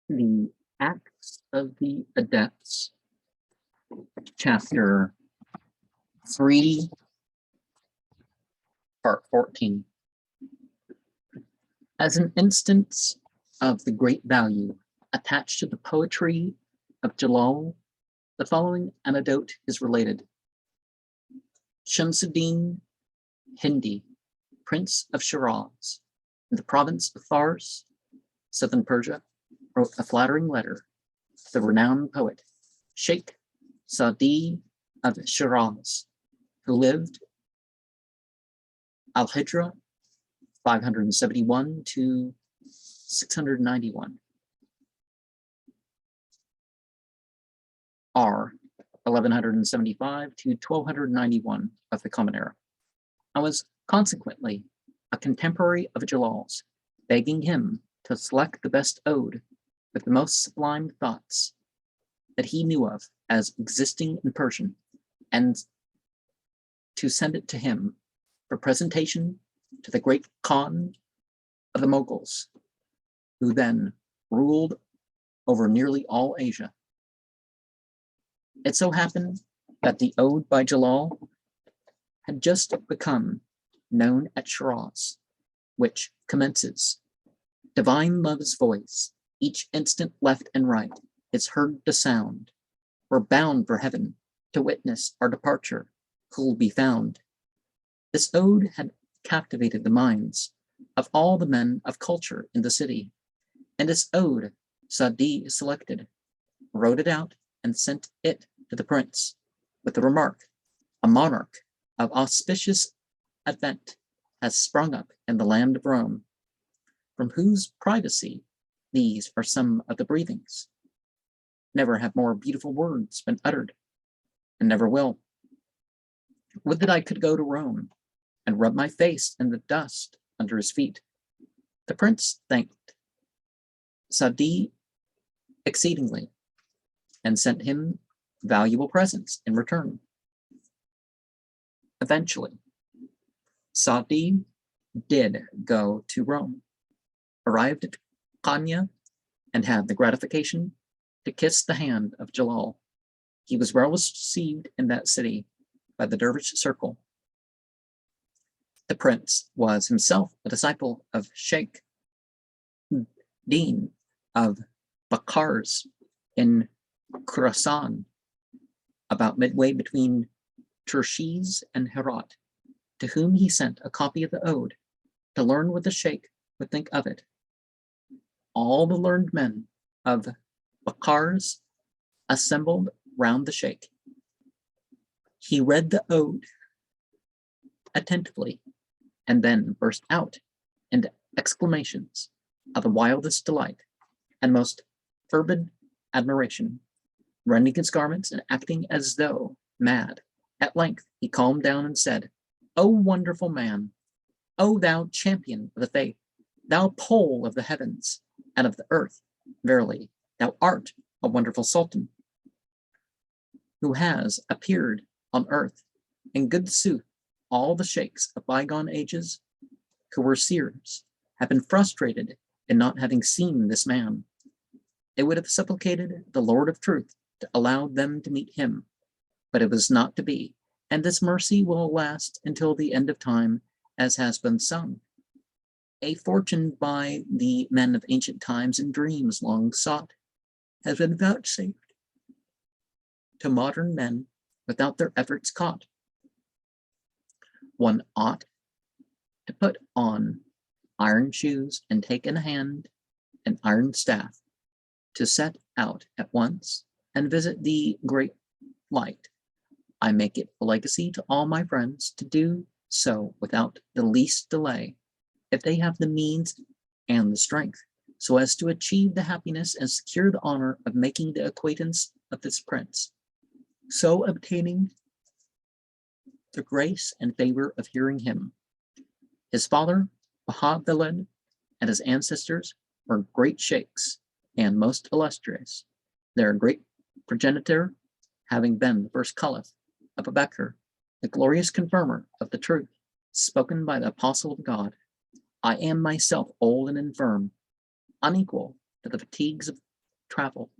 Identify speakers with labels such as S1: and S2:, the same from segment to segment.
S1: the Acts of the Adepts, chapter 3, part 14. As an instance of the great value attached to the poetry of Jalal, the following anecdote is related. Shamsuddin Hindi, Prince of Shiraz, in the province of Fars, southern Persia, wrote a flattering letter to the renowned poet Sheikh Sadi of Shiraz, who lived Al-Hijra 571 to 691, R 1175 to 1291 of the Common Era, and was consequently a contemporary of Jalal's, begging him to select the best ode with the most sublime thoughts that he knew of as existing in Persian, and to send it to him for presentation to the great Khan of the Mughals, who then ruled over nearly all Asia. It so happened that the ode by Jalal had just become known at Shiraz, which commences, "Divine love's voice, each instant left and right, is heard to sound. We're bound for heaven to witness our departure, who'll be found." This ode had captivated the minds of all the men of culture in the city, and this ode Sadi selected, wrote it out, and sent it to the prince, with the remark, "A monarch of auspicious advent has sprung up in the land of Rome, from whose privacy these are some of the breathings. Never have more beautiful words been uttered, and never will. Would that I could go to Rome and rub my face in the dust under his feet." The prince thanked Sadi exceedingly and sent him valuable presents in return. Eventually, Sadi did go to Rome, arrived at Konya, and had the gratification to kiss the hand of Jalal. He was well received in that city by the dervish circle. The prince was himself a disciple of Sheikh Dean of Bakars in Khurasan, about midway between Tershiz and Herat, to whom he sent a copy of the ode to learn what the sheikh would think of it. All the learned men of Bakars assembled round the sheikh. He read the ode attentively and then burst out into exclamations of the wildest delight and most fervid admiration, rending his garments and acting as though mad. At length he calmed down and said, "O wonderful man, O thou champion of the faith, thou pole of the heavens and of the earth, verily, thou art a wonderful sultan, who has appeared on earth. In good sooth, all the sheikhs of bygone ages, who were seers, have been frustrated in not having seen this man. They would have supplicated the Lord of Truth to allow them to meet him, but it was not to be, and this mercy will last until the end of time, as has been sung. A fortune by the men of ancient times in dreams long sought has been vouchsafed to modern men without their efforts caught. One ought to put on iron shoes and take in hand an iron staff, to set out at once and visit the great light. I make it a legacy to all my friends to do so without the least delay, if they have the means and the strength, so as to achieve the happiness and secure the honor of making the acquaintance of this prince, so obtaining the grace and favor of hearing him. His father, Bahabilad, and his ancestors were great sheikhs and most illustrious, their great progenitor having been the first caliph of Abubakr, the glorious confirmer of the truth spoken by the apostle of God. I am myself old and infirm, unequal to the fatigues of travel.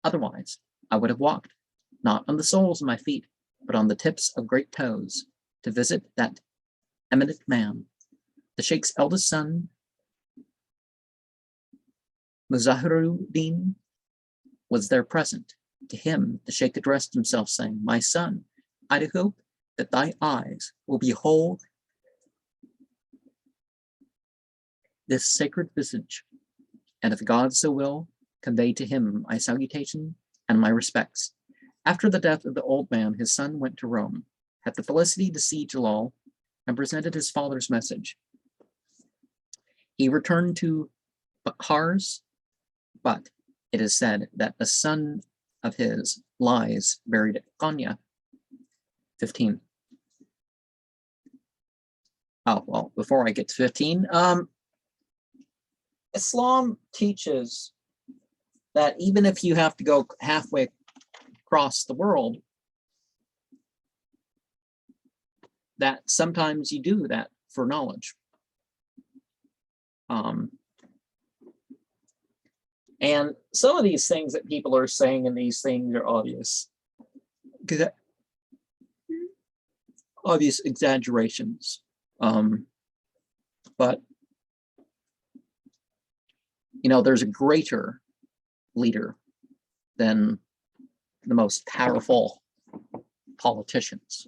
S1: Otherwise, I would have walked, not on the soles of my feet, but on the tips of great toes, to visit that eminent man. The Sheikh's eldest son, Muzahiruddin, was there present. To him, the Sheikh addressed himself, saying, "My son, I do hope that thy eyes will behold this sacred visage, and if God so will, convey to him my salutation and my respects." After the death of the old man, his son went to Rome, had the felicity to see Jalal, and presented his father's message. He returned to Bakhars, but it is said that a son of his lies buried at Konya. 15. Oh, well, before I get to 15, Islam teaches that even if you have to go halfway across the world, that sometimes you do that for knowledge. And some of these things that people are saying in these things are obvious exaggerations. But, you know, there's a greater leader than the most powerful politicians.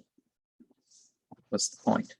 S1: What's the point?